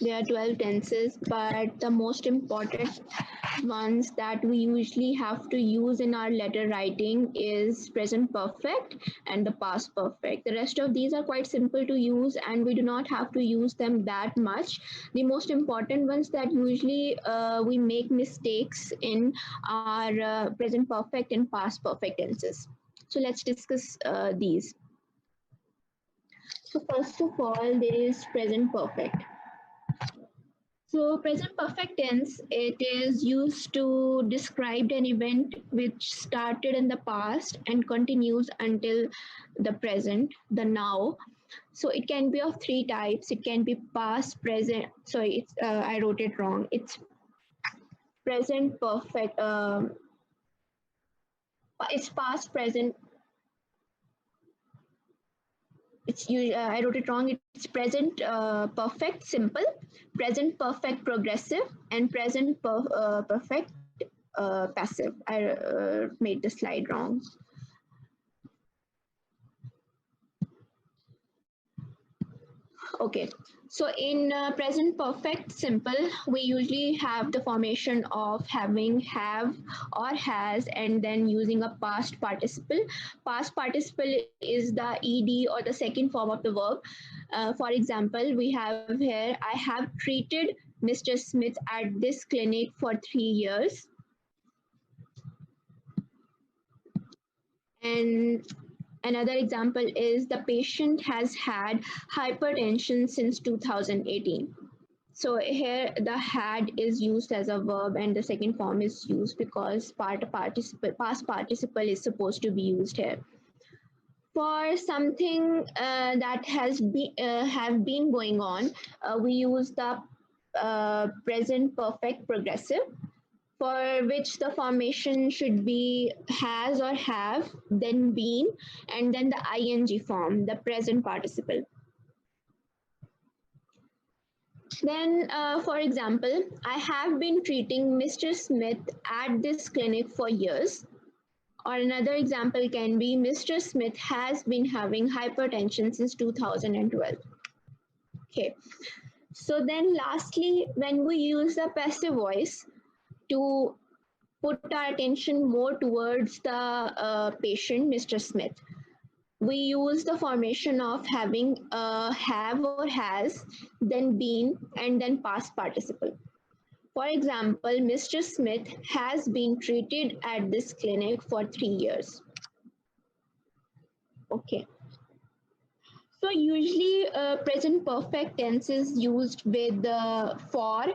There are 12 tenses, but the most important ones that we usually have to use in our letter writing is present perfect and the past perfect. The rest of these are quite simple to use and we do not have to use them that much. The most important ones that usually we make mistakes in are present perfect and past perfect tenses. So let's discuss these. So first of all, there is present perfect. So present perfect tense, it is used to describe an event which started in the past and continues until the present, the now. So it can be of three types. It can be past, present. Sorry, I wrote it wrong. It's present perfect. It's past, present. I wrote it wrong. It's present perfect simple, present perfect progressive, and present perfect passive. I made the slide wrong. Okay, so in present perfect simple, we usually have the formation of having, have, or has, and then using a past participle. Past participle is the ed or the second form of the verb. For example, we have here, I have treated Mr. Smith at this clinic for 3 years. And another example is the patient has had hypertension since 2018. So here the had is used as a verb and the second form is used because past participle is supposed to be used here. For something that have been going on, we use the present perfect progressive, for which the formation should be has or have, then been, and then the ing form, the present participle. Then, for example, I have been treating Mr. Smith at this clinic for years. Or another example can be Mr. Smith has been having hypertension since 2012. Okay. So then lastly, when we use the passive voice to put our attention more towards the patient, Mr. Smith, we use the formation of having have or has, then been, and then past participle. For example, Mr. Smith has been treated at this clinic for 3 years. Okay. So usually present perfect tense is used with for,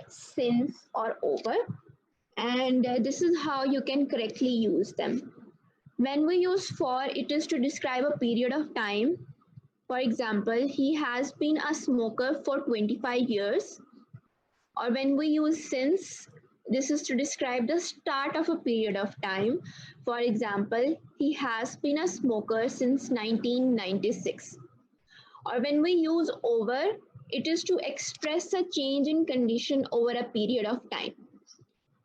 since, or over. And this is how you can correctly use them. When we use for, it is to describe a period of time. For example, he has been a smoker for 25 years. Or when we use since, this is to describe the start of a period of time. For example, he has been a smoker since 1996. Or when we use over, it is to express a change in condition over a period of time.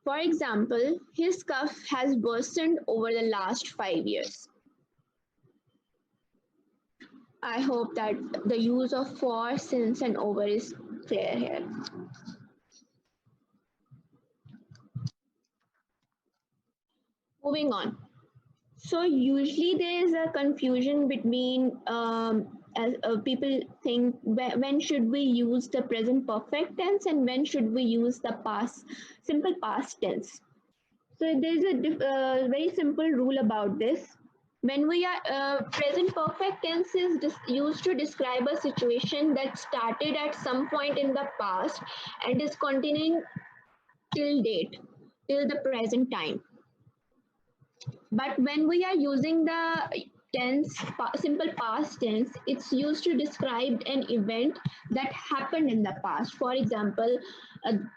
For example, his cough has worsened over the last 5 years. I hope that the use of for, since, and over is clear here. Moving on. So usually there is a confusion between as people think when should we use the present perfect tense and when should we use the past simple past tense. So there's a very simple rule about this. When we are present perfect tense is used to describe a situation that started at some point in the past and is continuing till date, till the present time. But when we are using the tense, simple past tense, it's used to describe an event that happened in the past. For example,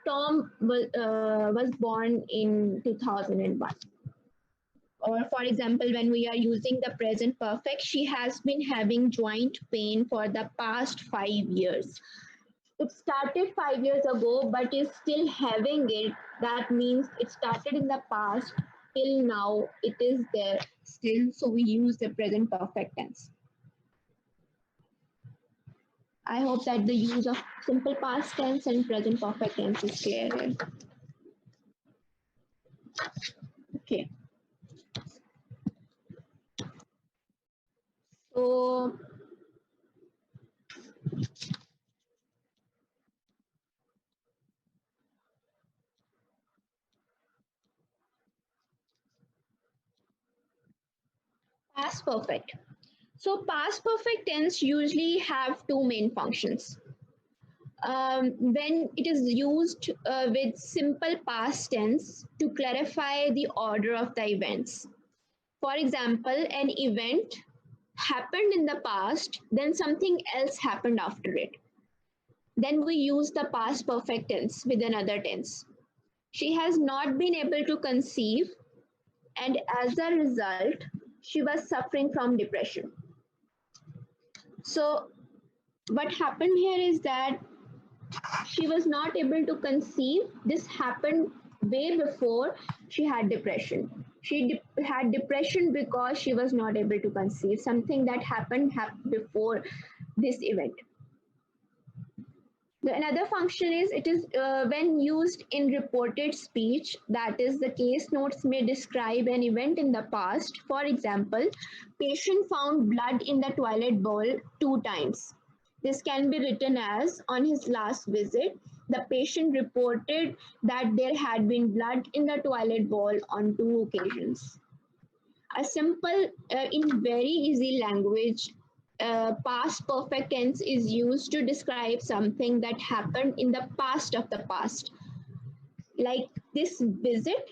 Tom was born in 2001. Or for example, when we are using the present perfect, she has been having joint pain for the past 5 years. It started 5 years ago, but is still having it. That means it started in the past till now. It is there still. So we use the present perfect tense. I hope that the use of simple past tense and present perfect tense is clear here. Okay. So past perfect. So past perfect tense usually have two main functions. When it is used with simple past tense to clarify the order of the events. For example, an event happened in the past, then something else happened after it. Then we use the past perfect tense with another tense. She has not been able to conceive, and as a result, she was suffering from depression. So, what happened here is that she was not able to conceive. This happened way before she had depression. She had depression because she was not able to conceive, something that happened before this event. The another function is it is when used in reported speech, that is, the case notes may describe an event in the past. For example, patient found blood in the toilet bowl 2 times. This can be written as on his last visit, the patient reported that there had been blood in the toilet bowl on 2 occasions. A simple, in very easy language, past perfect tense is used to describe something that happened in the past of the past. Like this visit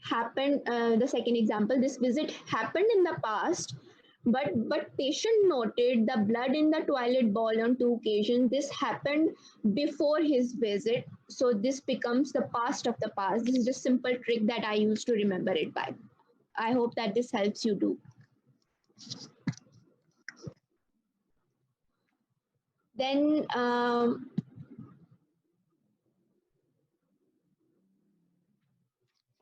happened, the second example, this visit happened in the past, but patient noted the blood in the toilet bowl on 2 occasions. This happened before his visit, so this becomes the past of the past. This is just simple trick that I use to remember it by. I hope that this helps you too. Then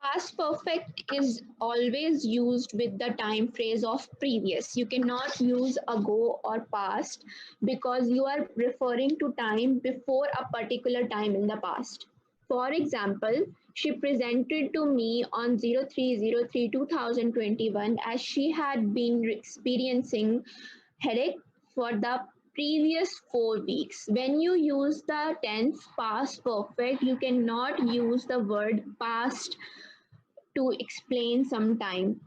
past perfect is always used with the time phrase of previous. You cannot use ago or past because you are referring to time before a particular time in the past. For example, she presented to me on 03/03/2021 as she had been experiencing headache for the previous 4 weeks. When you use the tense past perfect, you cannot use the word past to explain some time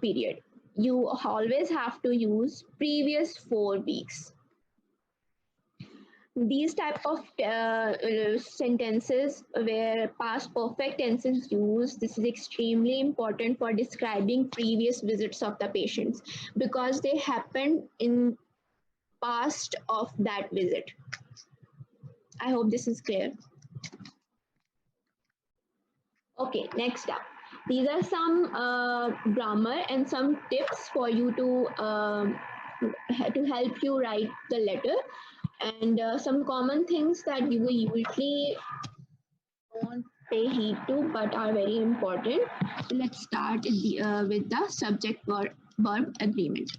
period. You always have to use previous 4 weeks. These type of sentences where past perfect tense is used, this is extremely important for describing previous visits of the patients because they happened in past of that visit. I hope this is clear. Okay, next up. These are some grammar and some tips for you to help you write the letter, and some common things that you usually don't pay heed to but are very important. Let's start with the subject verb agreement.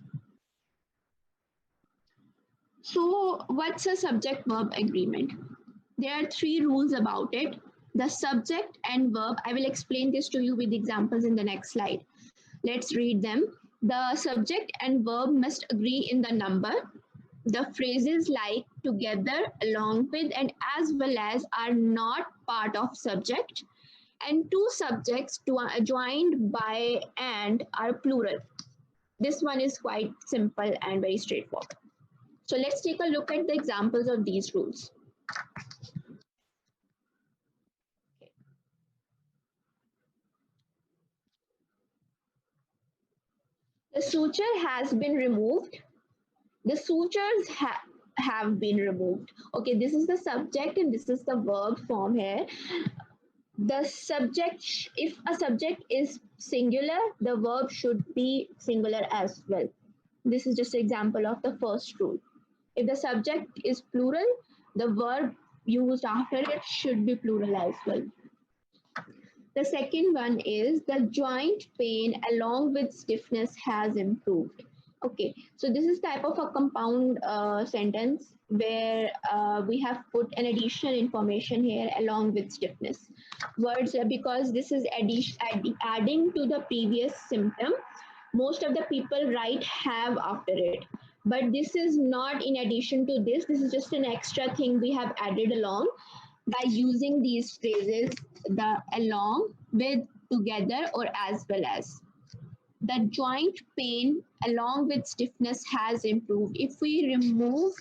So, what's a subject verb agreement? There are 3 rules about it. The subject and verb, I will explain this to you with examples in the next slide. Let's read them. The subject and verb must agree in the number. The phrases like together, along with, and as well as are not part of subject. And 2 subjects joined by and are plural. This one is quite simple and very straightforward. So let's take a look at the examples of these rules. The suture has been removed. The sutures have been removed. Okay, this is the subject and this is the verb form here. The subject, if a subject is singular, the verb should be singular as well. This is just an example of the first rule. If the subject is plural, the verb used after it should be plural as well. The second one is the joint pain along with stiffness has improved. Okay, so this is type of a compound sentence. where we have put an additional information here along with stiffness. Words, because this is adding to the previous symptom. Most of the people write have after it. But this is not in addition to this. This is just an extra thing we have added along by using these phrases, the along, with, together, or as well as. The joint pain along with stiffness has improved. If we remove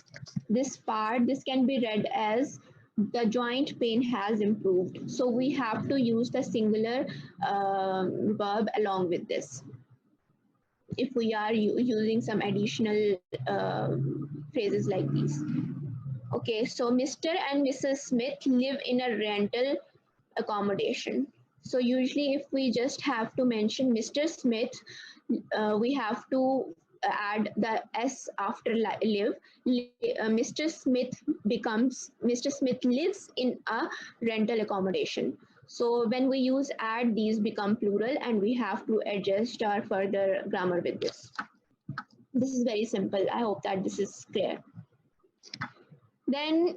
this part, this can be read as the joint pain has improved. So we have to use the singular verb along with this if we are using some additional phrases like these. Okay, so Mr. and Mrs. Smith live in a rental accommodation. So usually if we just have to mention Mr. Smith, we have to add the S after live. Mr. Smith becomes, Mr. Smith lives in a rental accommodation. So when we use add, these become plural and we have to adjust our further grammar with this. This is very simple. I hope that this is clear. Then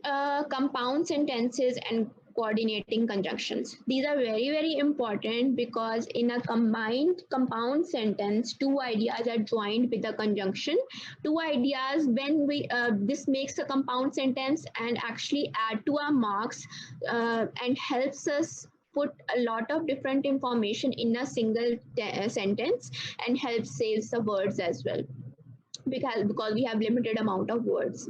compound sentences and coordinating conjunctions. These are very, very important because in a combined compound sentence, two ideas are joined with a conjunction. Two ideas, when we, this makes a compound sentence and actually add to our marks and helps us put a lot of different information in a single sentence and helps saves the words as well because we have limited amount of words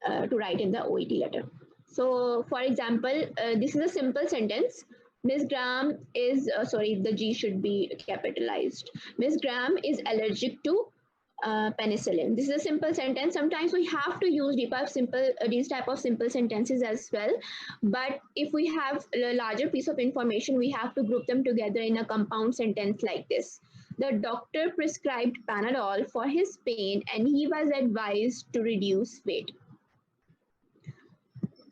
to write in the OET letter. So, for example, this is a simple sentence. Miss Graham is, sorry, the G should be capitalized. Miss Graham is allergic to penicillin. This is a simple sentence. Sometimes we have to use these type of simple sentences as well. But if we have a larger piece of information, we have to group them together in a compound sentence like this. The doctor prescribed Panadol for his pain and he was advised to reduce weight.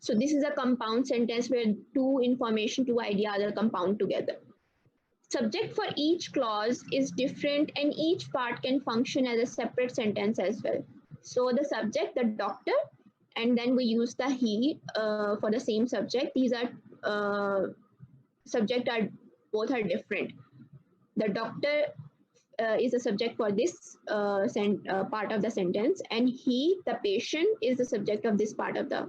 So this is a compound sentence where two information, two ideas are compound together. Subject for each clause is different and each part can function as a separate sentence as well. So the subject, the doctor, and then we use the he for the same subject. These are subject are both are different. The doctor is the subject for this part of the sentence, and he, the patient, is the subject of this part of the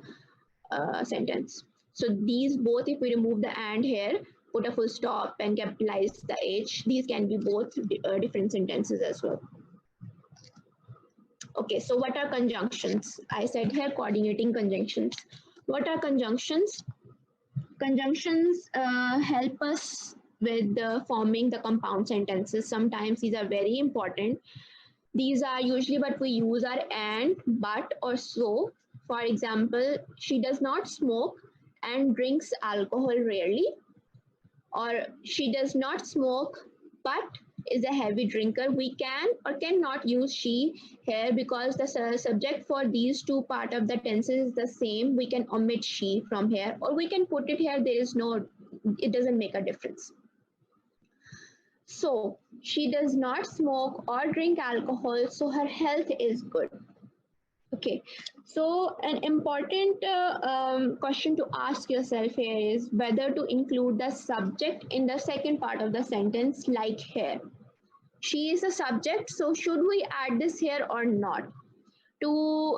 sentence. So these both, if we remove the and here, put a full stop and capitalize the H, these can be both different sentences as well. Okay, so what are conjunctions? I said here coordinating conjunctions. What are conjunctions? Conjunctions help us with forming the compound sentences. Sometimes these are very important. These are usually what we use are and, but, or so. For example, she does not smoke and drinks alcohol rarely. Or she does not smoke but is a heavy drinker. We can or cannot use she here because the subject for these two part of the tenses is the same. We can omit she from here or we can put it here. There is no, it doesn't make a difference. So she does not smoke or drink alcohol, so her health is good. Okay, so an important question to ask yourself here is whether to include the subject in the second part of the sentence, like here. She is a subject, so should we add this here or not? To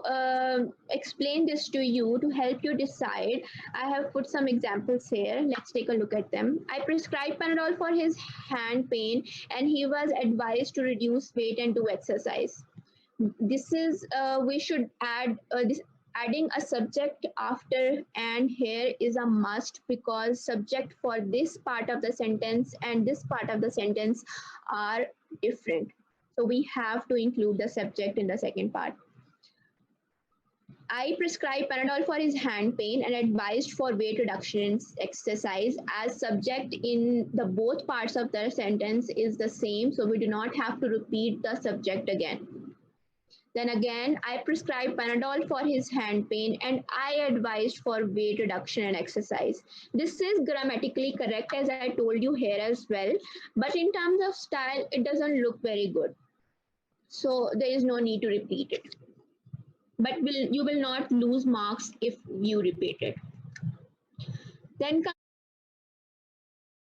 explain this to you, to help you decide, I have put some examples here. Let's take a look at them. I prescribed Panadol for his hand pain and he was advised to reduce weight and do exercise. This is, we should add this. Adding a subject after and here is a must because subject for this part of the sentence and this part of the sentence are different. So we have to include the subject in the second part. I prescribed Panadol for his hand pain and advised for weight reduction exercise. As subject in the both parts of the sentence is the same, so we do not have to repeat the subject again. Then again, I prescribed Panadol for his hand pain and I advised for weight reduction and exercise. This is grammatically correct as I told you here as well, but in terms of style, it doesn't look very good. So there is no need to repeat it. but you will not lose marks if you repeat it. Then